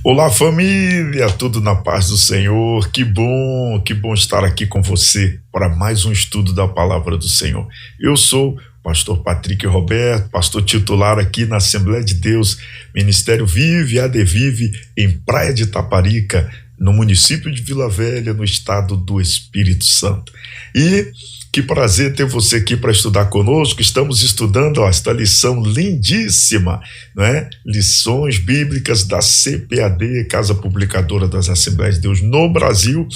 Olá, família, tudo na paz do Senhor. Que bom estar aqui com você para mais um estudo da palavra do Senhor. Eu sou o pastor Patrick Roberto, pastor titular aqui na Assembleia de Deus, Ministério Vive ADVIVE, em Praia de Itaparica, no município de Vila Velha, no estado do Espírito Santo. E que prazer ter você aqui para estudar conosco. Estamos estudando esta lição lindíssima, não é? Lições bíblicas da CPAD, Casa Publicadora das Assembleias de Deus no Brasil.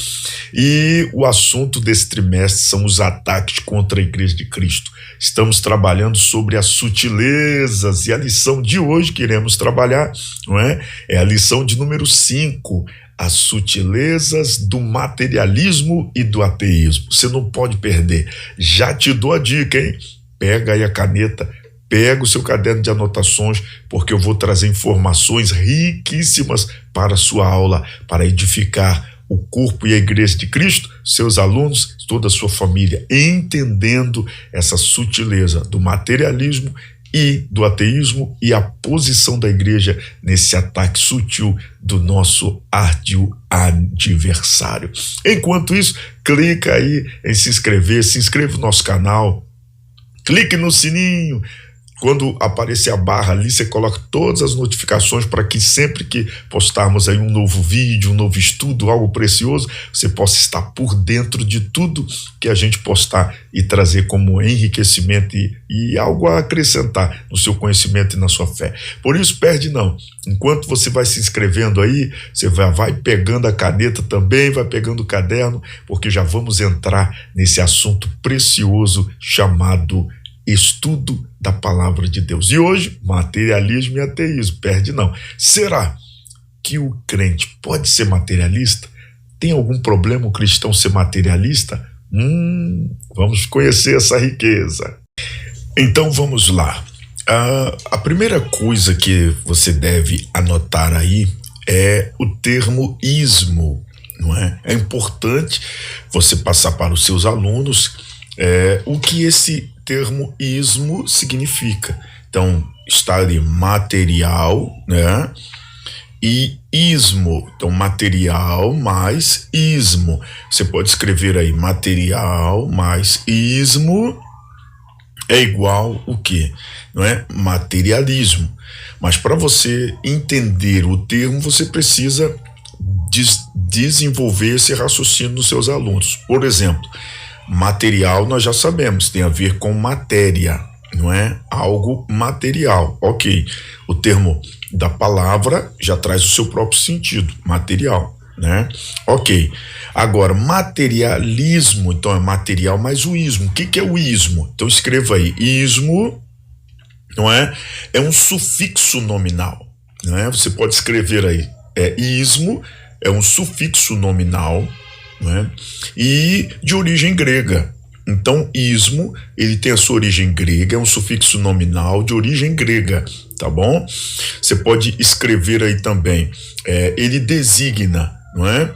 E o assunto desse trimestre são os ataques contra a Igreja de Cristo. Estamos trabalhando sobre as sutilezas e a lição de hoje que iremos trabalhar, não é? É a lição de número 5. As sutilezas do materialismo e do ateísmo. Você não pode perder. Já te dou a dica, hein? Pega aí a caneta, pega o seu caderno de anotações, porque eu vou trazer informações riquíssimas para a sua aula, para edificar o corpo e a igreja de Cristo, seus alunos, toda a sua família, entendendo essa sutileza do materialismo e do ateísmo e a posição da igreja nesse ataque sutil do nosso árduo adversário. Enquanto isso, clica aí em se inscreva no nosso canal, clique no sininho. Quando aparecer a barra ali, você coloca todas as notificações para que sempre que postarmos aí um novo vídeo, um novo estudo, algo precioso, você possa estar por dentro de tudo que a gente postar e trazer como enriquecimento e algo a acrescentar no seu conhecimento e na sua fé. Por isso, perde não. Enquanto você vai se inscrevendo aí, você vai pegando a caneta também, vai pegando o caderno, porque já vamos entrar nesse assunto precioso chamado estudo da palavra de Deus. E hoje, materialismo e ateísmo, perde não. Será que o crente pode ser materialista? Tem algum problema o cristão ser materialista? Vamos conhecer essa riqueza. Então vamos lá. A primeira coisa que você deve anotar aí é o termo ismo, não é? É importante você passar para os seus alunos o que esse termo ismo significa. Então, está ali material, né? E ismo. Então, material mais ismo. Você pode escrever aí, material mais ismo é igual o quê? Não é? Materialismo. Mas para você entender o termo, você precisa desenvolver esse raciocínio nos seus alunos. Por exemplo, material nós já sabemos, tem a ver com matéria, não é? Algo material, ok. O termo da palavra já traz o seu próprio sentido, material, né? Ok. Agora, materialismo, então é material mais o ismo. O que é o ismo? Então escreva aí, ismo, não é? É um sufixo nominal, não é? Você pode escrever aí, ismo, é um sufixo nominal, né? E de origem grega. Então, ismo, ele tem a sua origem grega, é um sufixo nominal de origem grega, tá bom? Você pode escrever aí também, ele designa, não é?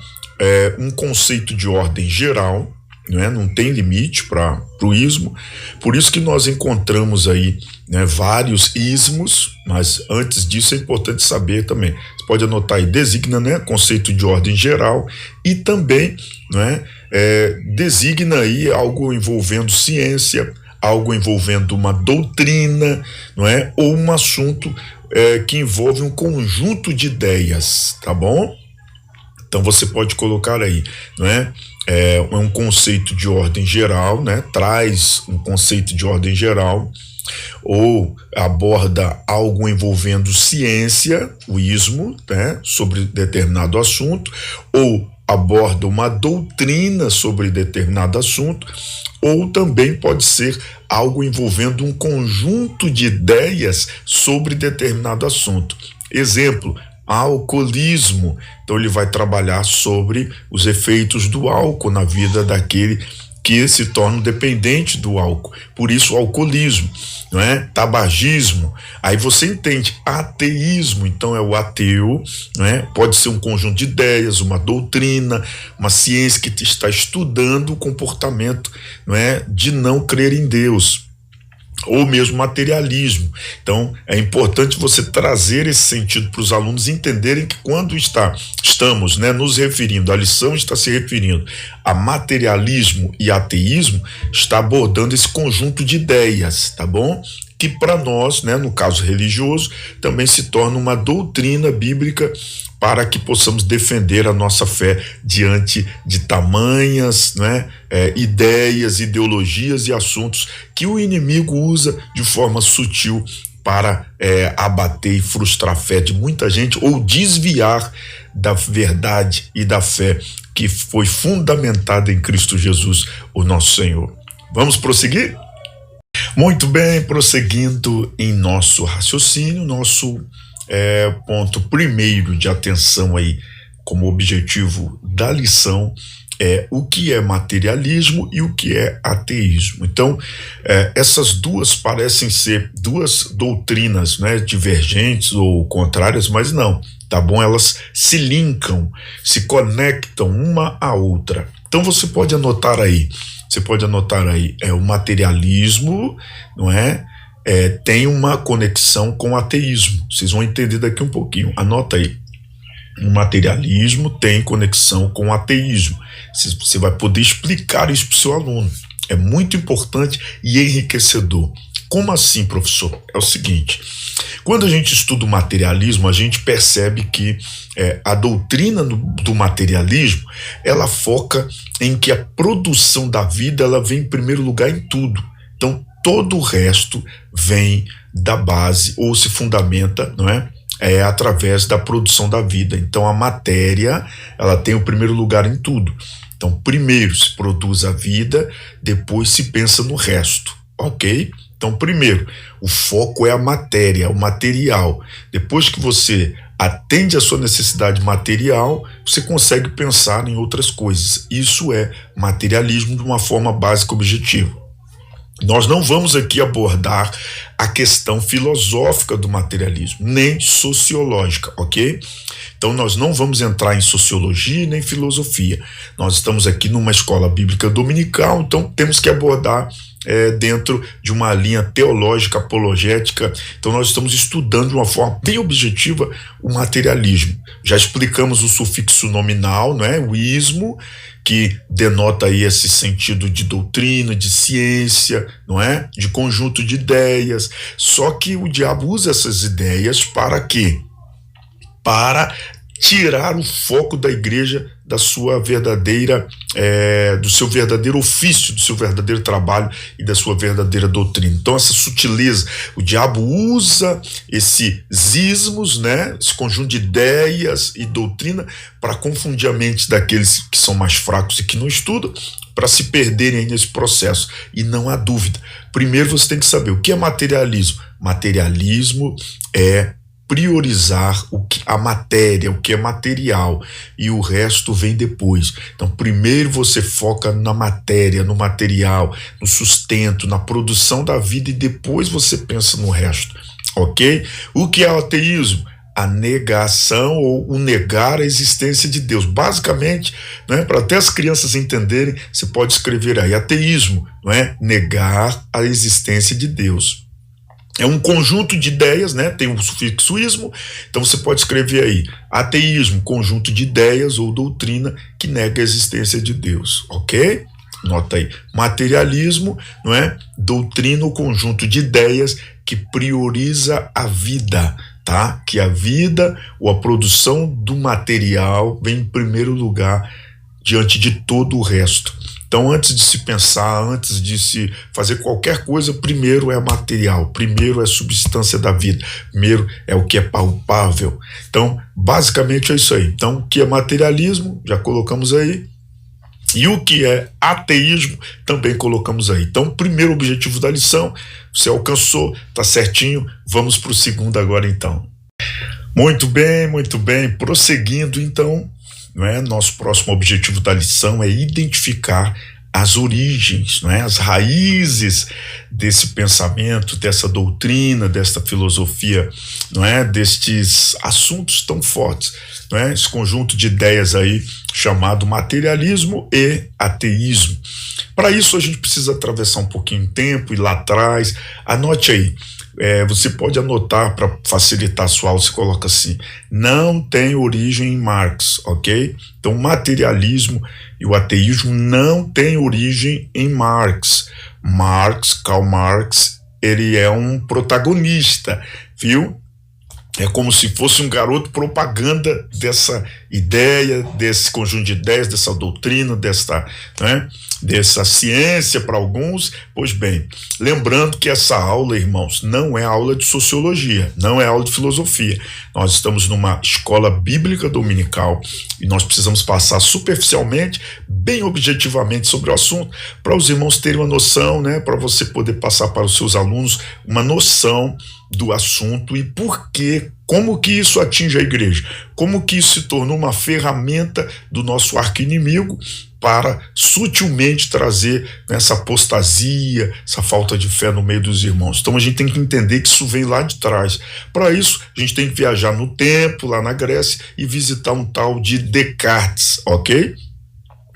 Um conceito de ordem geral, não é? Não tem limite para o ismo, por isso que nós encontramos aí, né, vários ismos, mas antes disso é importante saber também, você pode anotar aí, designa, né, conceito de ordem geral, e também, né, designa aí algo envolvendo ciência, algo envolvendo uma doutrina, não é? Ou um assunto que envolve um conjunto de ideias, tá bom? Então você pode colocar aí, não é? É um conceito de ordem geral, né? Traz um conceito de ordem geral, ou aborda algo envolvendo ciência, o ismo, né? Sobre determinado assunto, ou aborda uma doutrina sobre determinado assunto, ou também pode ser algo envolvendo um conjunto de ideias sobre determinado assunto. Exemplo, alcoolismo. Então ele vai trabalhar sobre os efeitos do álcool na vida daquele que se torna dependente do álcool. Por isso, o alcoolismo, não é? Tabagismo. Aí você entende, ateísmo, então é o ateu, não é? Pode ser um conjunto de ideias, uma doutrina, uma ciência que está estudando o comportamento, não é? De não crer em Deus. ou mesmo materialismo. Então, é importante você trazer esse sentido para os alunos entenderem que quando estamos, né, nos referindo, a lição está se referindo a materialismo e ateísmo, está abordando esse conjunto de ideias, tá bom? Que para nós, né, no caso religioso, também se torna uma doutrina bíblica para que possamos defender a nossa fé diante de tamanhas, né, ideias, ideologias e assuntos que o inimigo usa de forma sutil para abater e frustrar a fé de muita gente ou desviar da verdade e da fé que foi fundamentada em Cristo Jesus, o nosso Senhor. Vamos prosseguir? Muito bem, prosseguindo em nosso raciocínio, nosso ponto primeiro de atenção aí, como objetivo da lição, é o que é materialismo e o que é ateísmo. Então, essas duas parecem ser duas doutrinas, né, divergentes ou contrárias, mas não, tá bom? Elas se linkam, se conectam uma à outra. Então você pode anotar aí, o materialismo, não é? Tem uma conexão com o ateísmo. Vocês vão entender daqui um pouquinho. Anota aí. O materialismo tem conexão com o ateísmo. Você vai poder explicar isso para o seu aluno. É muito importante e enriquecedor. Como assim, professor? É o seguinte: quando a gente estuda o materialismo, a gente percebe que a doutrina do materialismo, ela foca em que a produção da vida, ela vem em primeiro lugar em tudo. Então, todo o resto vem da base ou se fundamenta, não é? Através da produção da vida. Então, a matéria, ela tem o primeiro lugar em tudo. Então, primeiro se produz a vida, depois se pensa no resto, ok? Então, primeiro, o foco é a matéria, o material. Depois que você atende a sua necessidade material, você consegue pensar em outras coisas. Isso é materialismo de uma forma básica e objetiva. Nós não vamos aqui abordar a questão filosófica do materialismo, nem sociológica, ok? Então nós não vamos entrar em sociologia nem filosofia. Nós estamos aqui numa escola bíblica dominical, então temos que abordar dentro de uma linha teológica, apologética. Então nós estamos estudando de uma forma bem objetiva o materialismo. Já explicamos o sufixo nominal, não é? O ismo, que denota aí esse sentido de doutrina, de ciência, não é? De conjunto de ideias. Só que o diabo usa essas ideias para quê? Para tirar o foco da igreja da sua verdadeira, do seu verdadeiro ofício, do seu verdadeiro trabalho e da sua verdadeira doutrina. Então essa sutileza, o diabo usa esses ismos, né, esse conjunto de ideias e doutrina para confundir a mente daqueles que são mais fracos e que não estudam, para se perderem aí nesse processo. E não há dúvida. Primeiro você tem que saber o que é materialismo. Materialismo é priorizar a matéria, o que é material, e o resto vem depois. Então, primeiro você foca na matéria, no material, no sustento, na produção da vida, e depois você pensa no resto, ok? O que é o ateísmo? A negação ou o negar a existência de Deus. Basicamente, né, para até as crianças entenderem, você pode escrever aí, ateísmo, não é? Negar a existência de Deus. É um conjunto de ideias, né? Tem o sufixo ismo, então você pode escrever aí, ateísmo, conjunto de ideias ou doutrina que nega a existência de Deus, ok? Nota aí, materialismo, não é? Doutrina ou conjunto de ideias que prioriza a vida, tá? Que a vida ou a produção do material vem em primeiro lugar diante de todo o resto. Então, antes de se pensar, antes de se fazer qualquer coisa, primeiro é material, primeiro é a substância da vida, primeiro é o que é palpável. Então, basicamente é isso aí. Então, o que é materialismo, já colocamos aí, e o que é ateísmo, também colocamos aí. Então, primeiro objetivo da lição, você alcançou, tá certinho, vamos para o segundo agora então. Muito bem, prosseguindo então, não é? Nosso próximo objetivo da lição é identificar as origens, não é? As raízes desse pensamento, dessa doutrina, desta filosofia, não é? Destes assuntos tão fortes, não é? Esse conjunto de ideias aí chamado materialismo e ateísmo. Para isso a gente precisa atravessar um pouquinho de tempo, ir lá atrás. Anote aí. Você pode anotar para facilitar a sua aula, você coloca assim: não tem origem em Marx, ok? Então, o materialismo e o ateísmo não tem origem em Marx. Karl Marx, ele é um protagonista, viu? É como se fosse um garoto propaganda dessa ideia, desse conjunto de ideias, dessa doutrina, dessa ciência para alguns. Pois bem, lembrando que essa aula, irmãos, não é aula de sociologia, não é aula de filosofia. Nós estamos numa escola bíblica dominical e nós precisamos passar superficialmente, bem objetivamente sobre o assunto, para os irmãos terem uma noção, né, para você poder passar para os seus alunos uma noção do assunto e por quê, como que isso atinge a igreja, como que isso se tornou uma ferramenta do nosso arqui-inimigo para sutilmente trazer essa apostasia, essa falta de fé no meio dos irmãos. Então a gente tem que entender que isso vem lá de trás. Para isso, a gente tem que viajar no tempo, lá na Grécia, e visitar um tal de Descartes, ok?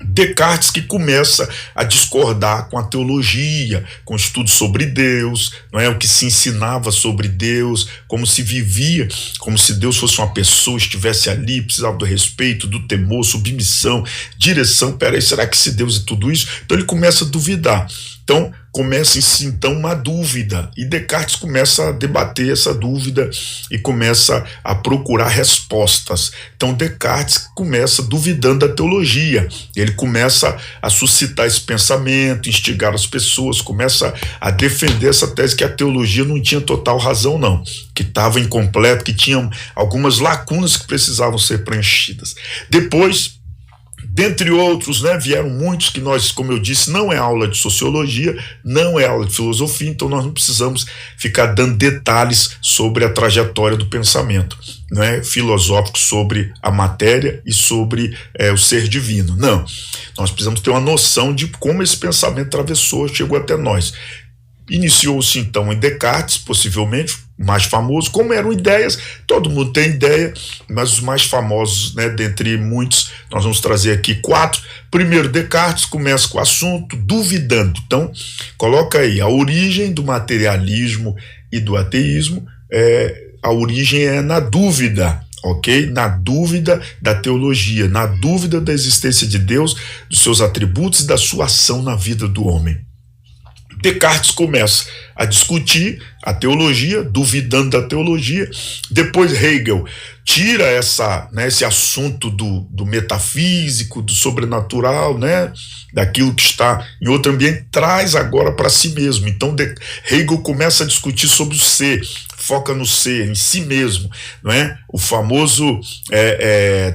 Descartes, que começa a discordar com a teologia, com o estudo sobre Deus, não é, o que se ensinava sobre Deus, como se vivia, como se Deus fosse uma pessoa, estivesse ali, precisava do respeito, do temor, submissão, direção. Peraí, será que esse Deus é tudo isso? Então ele começa a duvidar. Então começa-se então uma dúvida, e Descartes começa a debater essa dúvida e começa a procurar respostas. Então Descartes começa duvidando da teologia, ele começa a suscitar esse pensamento, instigar as pessoas, começa a defender essa tese que a teologia não tinha total razão não, que estava incompleto, que tinha algumas lacunas que precisavam ser preenchidas. Depois, dentre outros, né, vieram muitos que nós, como eu disse, não é aula de sociologia, não é aula de filosofia, então nós não precisamos ficar dando detalhes sobre a trajetória do pensamento, né, filosófico sobre a matéria e sobre o ser divino. Não, nós precisamos ter uma noção de como esse pensamento atravessou, chegou até nós. Iniciou-se então em Descartes, possivelmente mais famoso. Como eram ideias, todo mundo tem ideia, mas os mais famosos, né, dentre muitos, nós vamos trazer aqui 4. Primeiro, Descartes começa com o assunto duvidando. Então, coloca aí a origem do materialismo e do ateísmo. A origem é na dúvida, ok? Na dúvida da teologia, na dúvida da existência de Deus, dos seus atributos e da sua ação na vida do homem. Descartes começa a discutir a teologia, duvidando da teologia. Depois Hegel tira esse assunto do metafísico, do sobrenatural, né, daquilo que está em outro ambiente, traz agora para si mesmo. Então Hegel começa a discutir sobre o ser, foca no ser, em si mesmo, não é? O famoso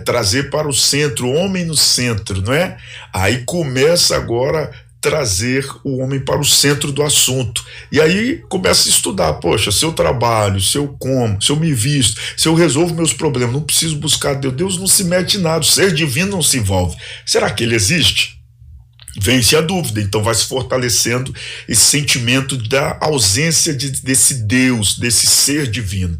trazer para o centro, o homem no centro, não é? Aí começa agora trazer o homem para o centro do assunto. E aí começa a estudar, poxa, se eu trabalho, se eu como, se eu me visto, se eu resolvo meus problemas, não preciso buscar Deus, Deus não se mete em nada, o ser divino não se envolve. Será que ele existe? Vence a dúvida, então vai se fortalecendo esse sentimento da ausência desse Deus, desse ser divino.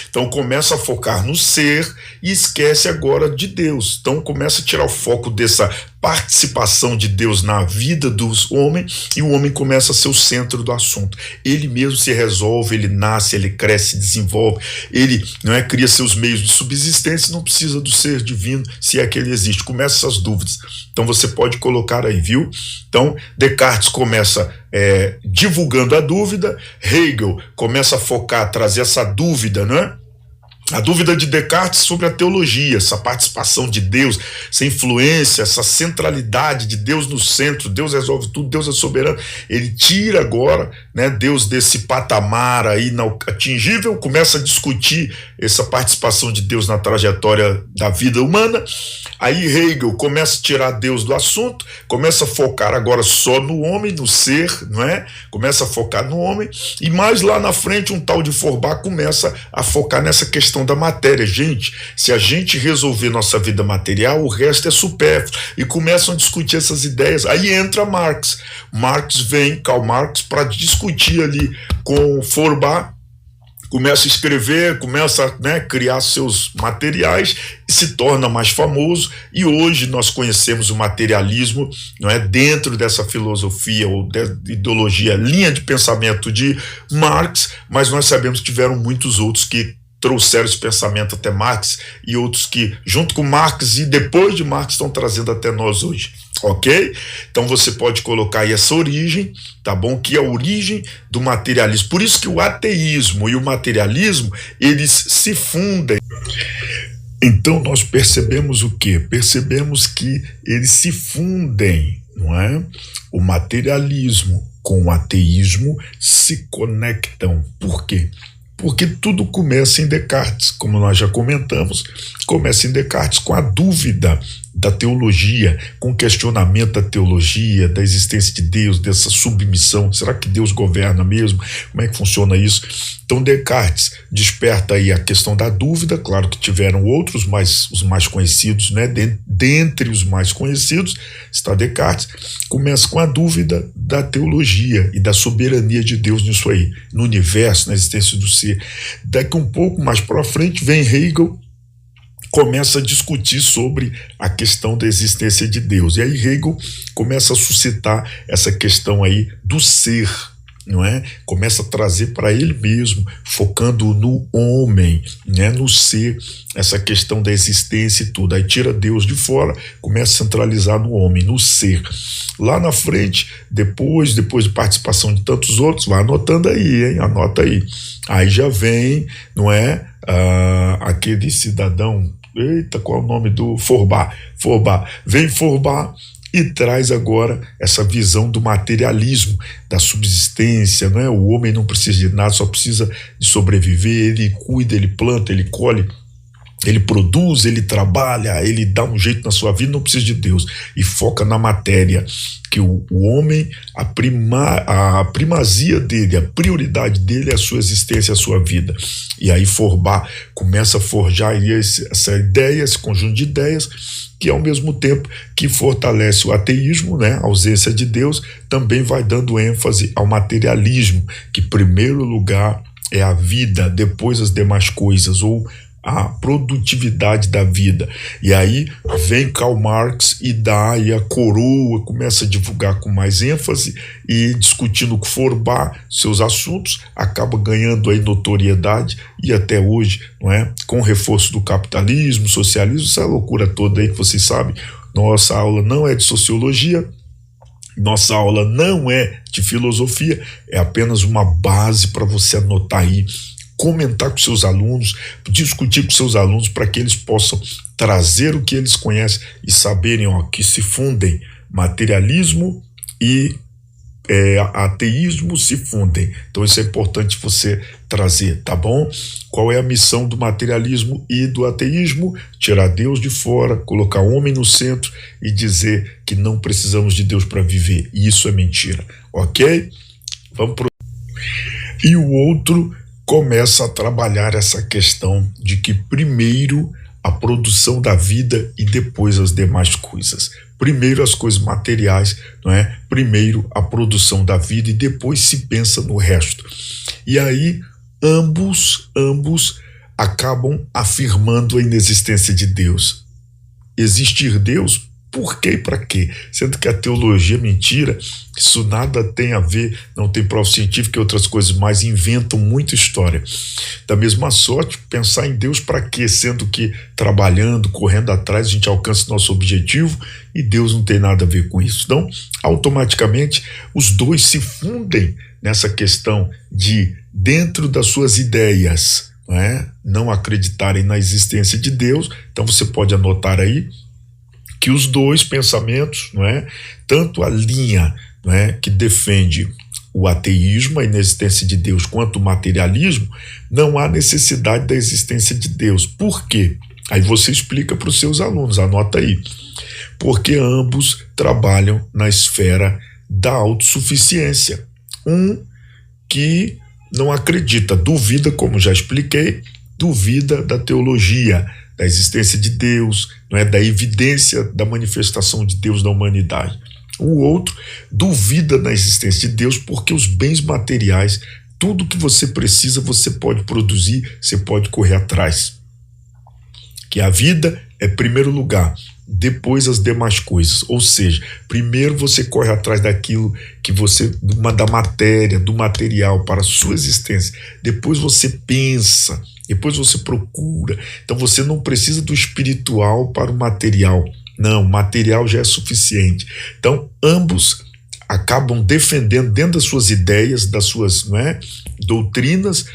Então começa a focar no ser e esquece agora de Deus. Então começa a tirar o foco dessa participação de Deus na vida dos homens, e o homem começa a ser o centro do assunto. Ele mesmo se resolve, ele nasce, ele cresce, desenvolve, ele cria seus meios de subsistência, não precisa do ser divino, se é que ele existe. Começa essas dúvidas. Então você pode colocar aí, viu? Então Descartes começa divulgando a dúvida, Hegel começa a focar, trazer essa dúvida, não é? A dúvida de Descartes sobre a teologia, essa participação de Deus, essa influência, essa centralidade de Deus no centro, Deus resolve tudo, Deus é soberano. Ele tira agora, né, Deus desse patamar aí inatingível, começa a discutir essa participação de Deus na trajetória da vida humana. Aí Hegel começa a tirar Deus do assunto, começa a focar agora só no homem, no ser, não é? Começa a focar no homem, e mais lá na frente um tal de Feuerbach começa a focar nessa questão da matéria. Gente, se a gente resolver nossa vida material, o resto é supérfluo, e começam a discutir essas ideias. Aí entra Karl Marx, para discutir ali com Feuerbach, começa a escrever, começa, né, a criar seus materiais e se torna mais famoso. E hoje nós conhecemos o materialismo, não é, dentro dessa filosofia ou ideologia, linha de pensamento de Marx, mas nós sabemos que tiveram muitos outros que trouxeram esse pensamento até Marx e outros que, junto com Marx e depois de Marx, estão trazendo até nós hoje, ok? Então você pode colocar aí essa origem, tá bom? Que é a origem do materialismo. Por isso que o ateísmo e o materialismo, eles se fundem. Então nós percebemos o quê? Percebemos que eles se fundem, não é? O materialismo com o ateísmo se conectam. Por quê? Porque tudo começa em Descartes, como nós já comentamos, começa em Descartes com a dúvida da teologia, com o questionamento da teologia, da existência de Deus, dessa submissão. Será que Deus governa mesmo? Como é que funciona isso? Então Descartes desperta aí a questão da dúvida. Claro que tiveram outros, mas os mais conhecidos, né? Dentre os mais conhecidos está Descartes. Começa com a dúvida da teologia e da soberania de Deus nisso aí, no universo, na existência do ser. Daqui um pouco mais para frente vem Hegel, começa a discutir sobre a questão da existência de Deus. E aí Hegel começa a suscitar essa questão aí do ser, não é? Começa a trazer para ele mesmo, focando no homem, né? No ser, essa questão da existência e tudo. Aí tira Deus de fora, começa a centralizar no homem, no ser. Lá na frente, depois de participação de tantos outros, vai anotando aí, hein? Anota aí. Aí já vem, não é? Aquele cidadão, eita, qual é o nome do Feuerbach? Vem Feuerbach e traz agora essa visão do materialismo, da subsistência, não é? O homem não precisa de nada, só precisa de sobreviver, ele cuida, ele planta, ele colhe, ele produz, ele trabalha, ele dá um jeito na sua vida, não precisa de Deus, e foca na matéria, que o homem, a primazia dele, a prioridade dele é a sua existência, a sua vida. E aí Feuerbach começa a forjar essa ideia, esse conjunto de ideias, que ao mesmo tempo que fortalece o ateísmo, né, a ausência de Deus, também vai dando ênfase ao materialismo, que em primeiro lugar é a vida, depois as demais coisas, ou a produtividade da vida. E aí vem Karl Marx e dá aí a coroa, começa a divulgar com mais ênfase e discutindo com Feuerbach seus assuntos, acaba ganhando aí notoriedade e até hoje, não é? Com o reforço do capitalismo, socialismo, essa loucura toda aí que vocês sabem. Nossa aula não é de sociologia, nossa aula não é de filosofia, é apenas uma base para você anotar aí, comentar com seus alunos, discutir com seus alunos para que eles possam trazer o que eles conhecem e saberem, ó, que se fundem materialismo e ateísmo se fundem. Então isso é importante você trazer, tá bom? Qual é a missão do materialismo e do ateísmo? Tirar Deus de fora, colocar o homem no centro e dizer que não precisamos de Deus para viver. E isso é mentira, ok? Vamos pro... E o outro começa a trabalhar essa questão de que primeiro a produção da vida e depois as demais coisas. Primeiro as coisas materiais, não é? Primeiro a produção da vida e depois se pensa no resto. E aí ambos acabam afirmando a inexistência de Deus. Existir Deus, por quê e para quê? Sendo que a teologia é mentira, isso nada tem a ver, não tem prova científica e outras coisas mais, inventam muita história. Da mesma sorte, pensar em Deus para quê? Sendo que trabalhando, correndo atrás, a gente alcança nosso objetivo e Deus não tem nada a ver com isso. Então, automaticamente, os dois se fundem nessa questão de, dentro das suas ideias, não acreditarem na existência de Deus. Então você pode anotar aí que os dois pensamentos, tanto a linha que defende o ateísmo, a inexistência de Deus, quanto o materialismo, não há necessidade da existência de Deus. Por quê? Aí você explica para os seus alunos, anota aí. Porque ambos trabalham na esfera da autossuficiência. Um que não acredita, duvida, como já expliquei, duvida da teologia, da existência de Deus, da evidência da manifestação de Deus na humanidade. O outro duvida da existência de Deus porque os bens materiais tudo que você precisa você pode produzir, você pode correr atrás. Que a vida é primeiro lugar, depois as demais coisas. Ou seja, primeiro você corre atrás daquilo que você, da matéria, do material para a sua existência. Depois você pensa, depois você procura. Então você não precisa do espiritual para o material. Não, o material já é suficiente. Então ambos acabam defendendo dentro das suas ideias, das suas doutrinas,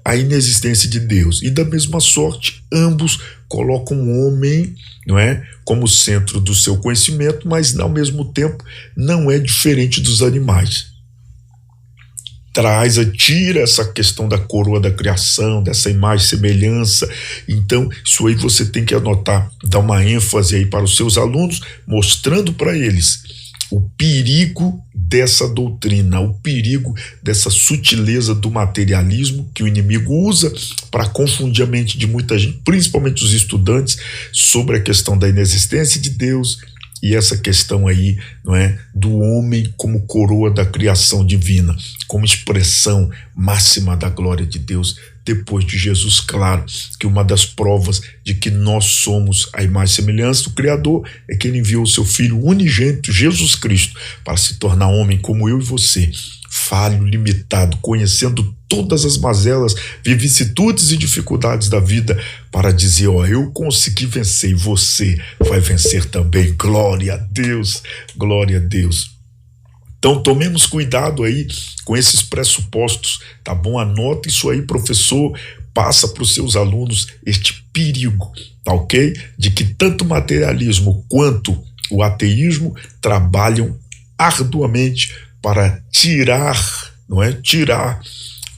a inexistência de Deus. E da mesma sorte, ambos colocam o homem como centro do seu conhecimento, mas ao mesmo tempo não é diferente dos animais. Tira essa questão da coroa da criação, dessa imagem e semelhança. Então, isso aí você tem que anotar, dar uma ênfase aí para os seus alunos, mostrando para eles o perigo dessa doutrina, o perigo dessa sutileza do materialismo que o inimigo usa para confundir a mente de muita gente, principalmente os estudantes, sobre a questão da inexistência de Deus e essa questão aí, do homem como coroa da criação divina, como expressão máxima da glória de Deus depois de Jesus. Claro que uma das provas de que nós somos a imagem e semelhança do Criador é que ele enviou o seu Filho unigênito, Jesus Cristo, para se tornar homem como eu e você, falho, limitado, conhecendo todas as mazelas, vicissitudes e dificuldades da vida, para dizer, eu consegui vencer e você vai vencer também. Glória a Deus, glória a Deus. Então tomemos cuidado aí com esses pressupostos, tá bom? Anota isso aí, professor, passa para os seus alunos este perigo, tá ok? De que tanto o materialismo quanto o ateísmo trabalham arduamente para tirar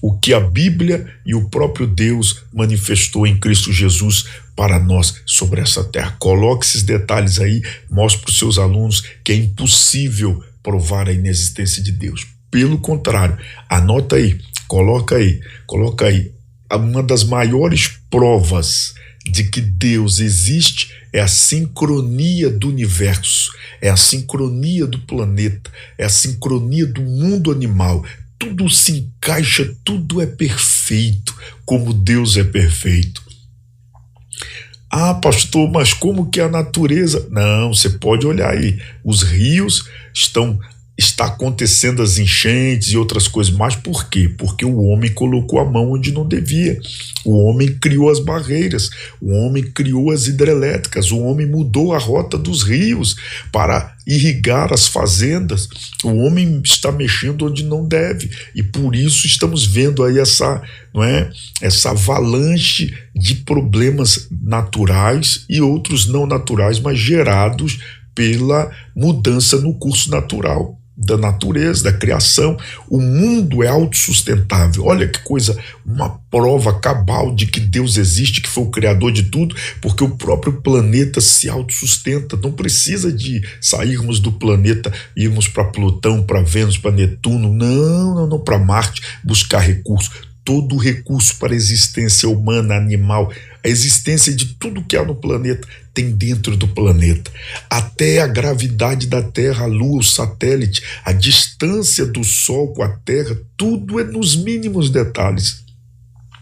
o que a Bíblia e o próprio Deus manifestou em Cristo Jesus para nós sobre essa terra. Coloque esses detalhes aí, mostre para os seus alunos que é impossível provar a inexistência de Deus. Pelo contrário, anota aí, coloca aí. Uma das maiores provas de que Deus existe é a sincronia do universo, é a sincronia do planeta, é a sincronia do mundo animal. Tudo se encaixa, tudo é perfeito, como Deus é perfeito. Ah, pastor, mas como que é a natureza? Não, você pode olhar aí, os rios está acontecendo as enchentes e outras coisas, mas por quê? Porque o homem colocou a mão onde não devia, o homem criou as barreiras, o homem criou as hidrelétricas, o homem mudou a rota dos rios para irrigar as fazendas, o homem está mexendo onde não deve, e por isso estamos vendo aí essa avalanche de problemas naturais e outros não naturais, mas gerados pela mudança no curso natural da natureza, da criação. O mundo é autossustentável. Olha que coisa, uma prova cabal de que Deus existe, que foi o criador de tudo, porque o próprio planeta se autossustenta. Não precisa de sairmos do planeta, irmos para Plutão, para Vênus, para Netuno, não, para Marte, buscar recursos. Todo o recurso para a existência humana, animal, a existência de tudo que há no planeta tem dentro do planeta. Até a gravidade da Terra, a Lua, o satélite, a distância do Sol com a Terra, tudo é nos mínimos detalhes.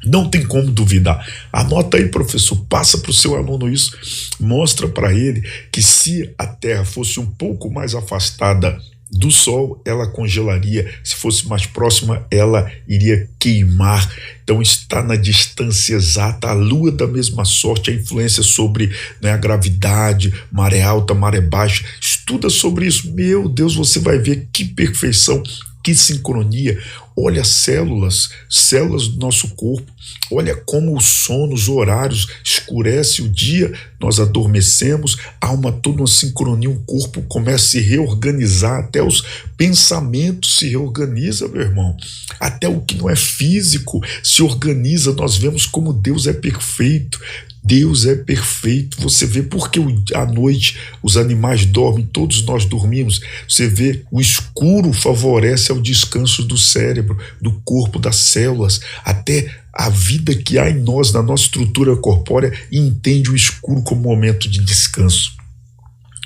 Não tem como duvidar. Anota aí, professor, passa para o seu aluno isso, mostra para ele que se a Terra fosse um pouco mais afastada do Sol, ela congelaria, se fosse mais próxima, ela iria queimar. Então está na distância exata. A Lua da mesma sorte, a influência sobre a gravidade, maré alta, maré baixa. Estuda sobre isso. Meu Deus, você vai ver que perfeição, que sincronia. Olha as células do nosso corpo. Olha como o sono, os horários, escurece o dia, nós adormecemos, há toda uma sincronia, o corpo começa a se reorganizar, até os pensamentos se reorganizam, meu irmão. Até o que não é físico se organiza. Nós vemos como Deus é perfeito. Deus é perfeito. Você vê porque à noite os animais dormem, todos nós dormimos. Você vê, o escuro favorece ao descanso do cérebro, do corpo, das células. Até a vida que há em nós, na nossa estrutura corpórea, entende o escuro como momento de descanso.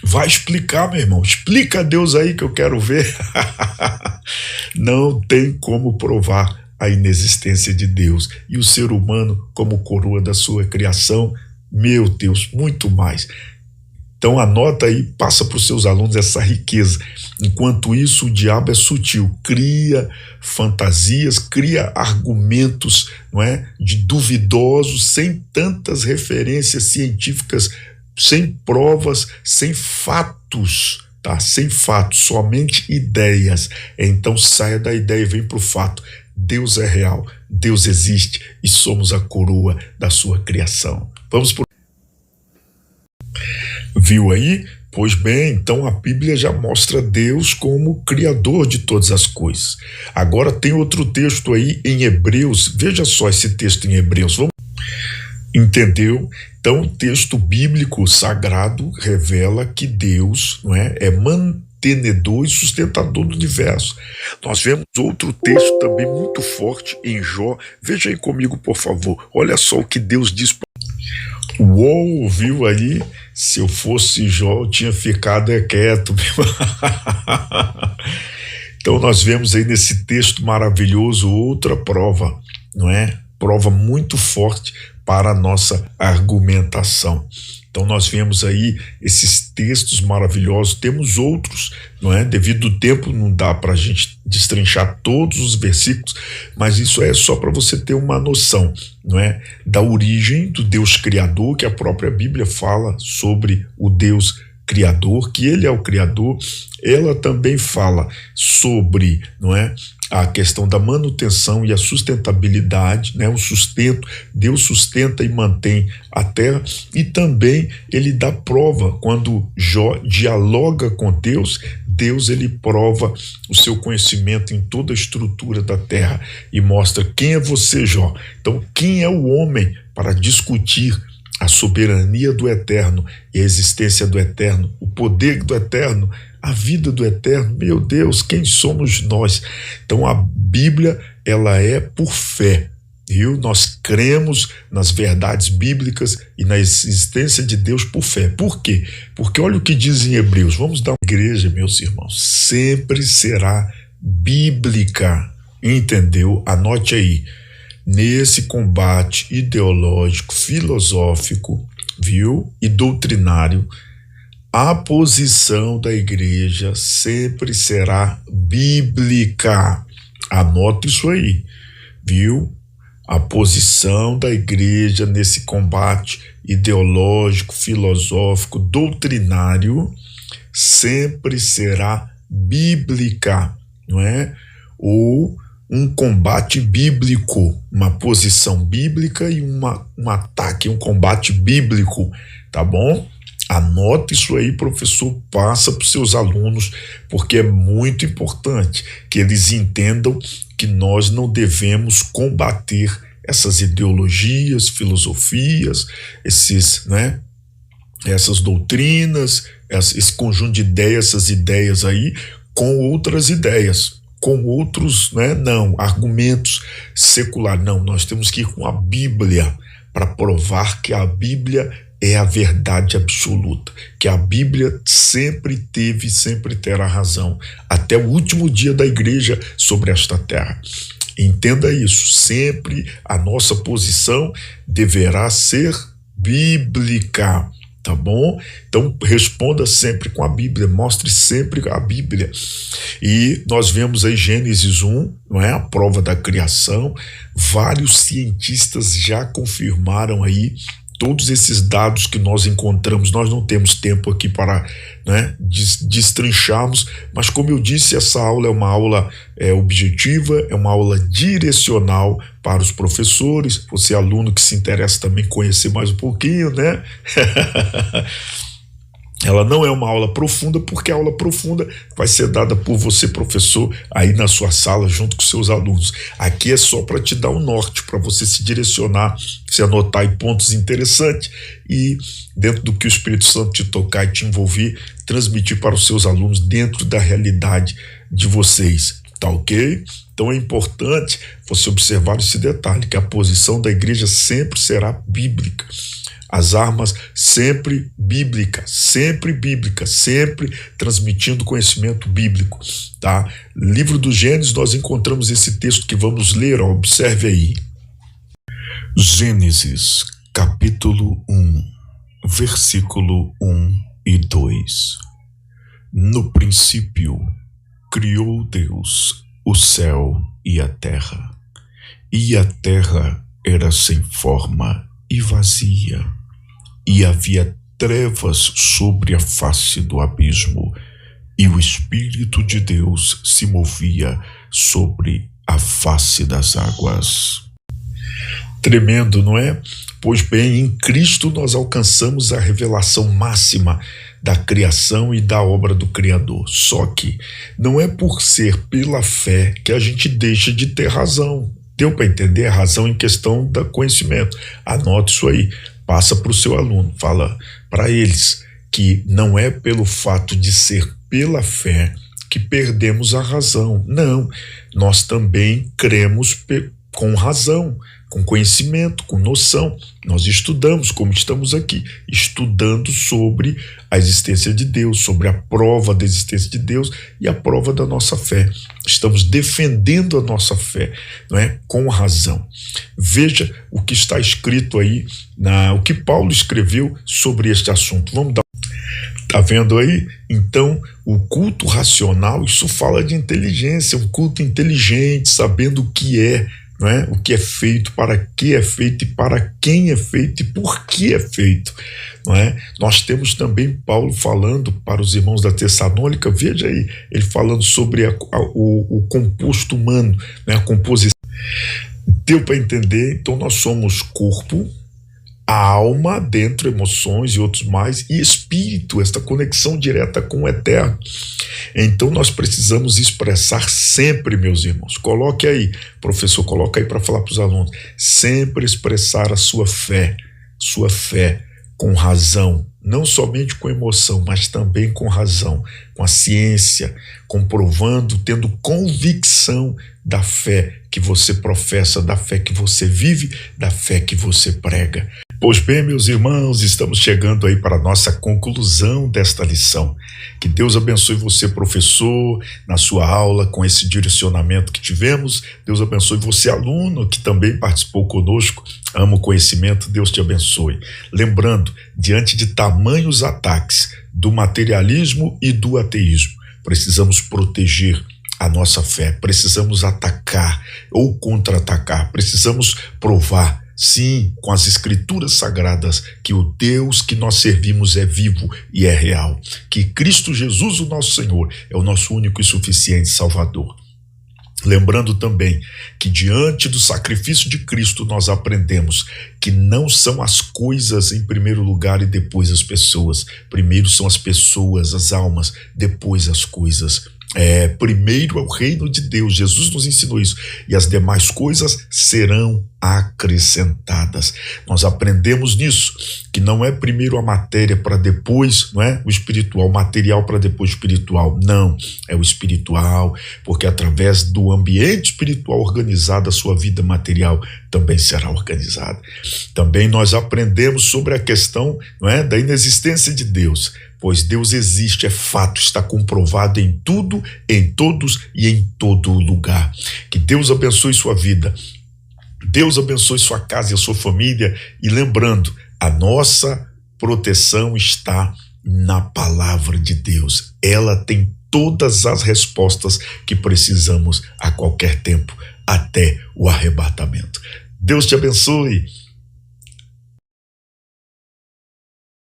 Vai explicar, meu irmão. Explica a Deus aí que eu quero ver. Não tem como provar a inexistência de Deus e o ser humano como coroa da sua criação. Meu Deus, muito mais. Então anota aí, passa para os seus alunos essa riqueza. Enquanto isso, o diabo é sutil, cria fantasias, cria argumentos, não é, de duvidosos, sem tantas referências científicas, sem provas, sem fatos, tá? Sem fatos, somente ideias. Então saia da ideia e vem para o fato. Deus é real, Deus existe e somos a coroa da sua criação. Vamos por... Viu aí? Pois bem, então a Bíblia já mostra Deus como criador de todas as coisas. Agora tem outro texto aí em Hebreus, veja só esse texto em Hebreus, vamos... Entendeu? Então o texto bíblico sagrado revela que Deus, não é mantenedor e sustentador do universo. Nós vemos outro texto também muito forte em Jó, veja aí comigo por favor, olha só o que Deus diz. Uou, viu aí? Se eu fosse Jó, eu tinha ficado quieto. Então nós vemos aí nesse texto maravilhoso outra prova, não é? Prova muito forte para a nossa argumentação. Então nós vemos aí esses textos maravilhosos, temos outros, não é? Devido ao tempo não dá para a gente destrinchar todos os versículos, mas isso é só para você ter uma noção, não é? Da origem do Deus Criador, que a própria Bíblia fala sobre o Deus Criador, que ele é o Criador. Ela também fala sobre, não é, a questão da manutenção e a sustentabilidade, né? O sustento, Deus sustenta e mantém a terra, e também ele dá prova quando Jó dialoga com Deus. Deus ele prova o seu conhecimento em toda a estrutura da terra e mostra quem é você, Jó. Então, quem é o homem para discutir a soberania do Eterno e a existência do Eterno, o poder do Eterno, a vida do Eterno? Meu Deus, quem somos nós? Então a Bíblia, ela é por fé, viu? Nós cremos nas verdades bíblicas e na existência de Deus por fé. Por quê? Porque olha o que diz em Hebreus. Vamos dar uma igreja, meus irmãos, sempre será bíblica, entendeu? Anote aí. Nesse combate ideológico, filosófico, viu? E doutrinário, a posição da igreja sempre será bíblica. Anota isso aí, viu? A posição da igreja nesse combate ideológico, filosófico, doutrinário, sempre será bíblica, não é? Ou um combate bíblico, uma posição bíblica e um ataque, um combate bíblico, tá bom? Anota isso aí, professor, passa para os seus alunos, porque é muito importante que eles entendam que nós não devemos combater essas ideologias, filosofias, esses, né, essas doutrinas, esse conjunto de ideias, essas ideias aí, com outras ideias, com outros, né, não, argumentos seculares. Não, nós temos que ir com a Bíblia para provar que a Bíblia é a verdade absoluta, que a Bíblia sempre teve e sempre terá razão, até o último dia da igreja sobre esta terra. Entenda isso, sempre a nossa posição deverá ser bíblica, tá bom? Então responda sempre com a Bíblia, mostre sempre a Bíblia. E nós vemos aí Gênesis 1, não é? A prova da criação. Vários cientistas já confirmaram aí todos esses dados que nós encontramos. Nós não temos tempo aqui para, né, destrincharmos, mas como eu disse, essa aula é uma aula objetiva, é uma aula direcional para os professores, você aluno que se interessa também conhecer mais um pouquinho, né? Ela não é uma aula profunda, porque a aula profunda vai ser dada por você, professor, aí na sua sala, junto com seus alunos. Aqui é só para te dar um norte, para você se direcionar, se anotar em pontos interessantes e, dentro do que o Espírito Santo te tocar e te envolver, transmitir para os seus alunos dentro da realidade de vocês, tá ok? Então é importante você observar esse detalhe, que a posição da igreja sempre será bíblica. As armas sempre bíblicas, sempre transmitindo conhecimento bíblico, tá? Livro do Gênesis, nós encontramos esse texto que vamos ler, ó, observe aí. Gênesis, capítulo 1, versículo 1 e 2. No princípio, criou Deus o céu e a terra era sem forma e vazia, e havia trevas sobre a face do abismo, e o Espírito de Deus se movia sobre a face das águas. Tremendo, não é? Pois bem, em Cristo nós alcançamos a revelação máxima da criação e da obra do Criador. Só que não é por ser pela fé que a gente deixa de ter razão. Deu para entender? A razão em questão do conhecimento. Anote isso aí, passa para o seu aluno, fala para eles que não é pelo fato de ser pela fé que perdemos a razão. Não, nós também cremos com razão, com conhecimento, com noção. Nós estudamos, como estamos aqui, estudando sobre a existência de Deus, sobre a prova da existência de Deus e a prova da nossa fé. Estamos defendendo a nossa fé, não é? Com razão. Veja o que está escrito aí, o que Paulo escreveu sobre este assunto. Vamos dar. Tá vendo aí? Então, o culto racional, isso fala de inteligência, um culto inteligente, sabendo o que é, não é? O que é feito, para que é feito e para quem é feito e por que é feito, não é? Nós temos também Paulo falando para os irmãos da Tessalônica, veja aí, ele falando sobre o composto humano, né? A composição. Deu para entender? Então nós somos corpo, alma, dentro, emoções e outros mais, e espírito, esta conexão direta com o eterno. Então nós precisamos expressar sempre, meus irmãos, coloque aí, professor, coloca aí para falar para os alunos, sempre expressar a sua fé com razão, não somente com emoção, mas também com razão, com a ciência, comprovando, tendo convicção da fé que você professa, da fé que você vive, da fé que você prega. Pois bem, meus irmãos, estamos chegando aí para a nossa conclusão desta lição. Que Deus abençoe você, professor, na sua aula, com esse direcionamento que tivemos. Deus abençoe você, aluno, que também participou conosco. Amo o conhecimento, Deus te abençoe. Lembrando, diante de tamanhos ataques do materialismo e do ateísmo, precisamos proteger a nossa fé, precisamos atacar ou contra-atacar, precisamos provar, sim, com as escrituras sagradas, que o Deus que nós servimos é vivo e é real, que Cristo Jesus, o nosso Senhor, é o nosso único e suficiente Salvador. Lembrando também que diante do sacrifício de Cristo nós aprendemos que não são as coisas em primeiro lugar e depois as pessoas. Primeiro são as pessoas, as almas, depois as coisas. Primeiro é o reino de Deus, Jesus nos ensinou isso, e as demais coisas serão acrescentadas. Nós aprendemos nisso, que não é primeiro a matéria para depois, não é o espiritual, o material para depois o espiritual, não, é o espiritual, porque através do ambiente espiritual organizado, a sua vida material também será organizada. Também nós aprendemos sobre a questão, não é, da inexistência de Deus, pois Deus existe, é fato, está comprovado em tudo, em todos e em todo lugar. Que Deus abençoe sua vida, Deus abençoe sua casa e a sua família, e lembrando, a nossa proteção está na palavra de Deus. Ela tem todas as respostas que precisamos a qualquer tempo, até o arrebatamento. Deus te abençoe.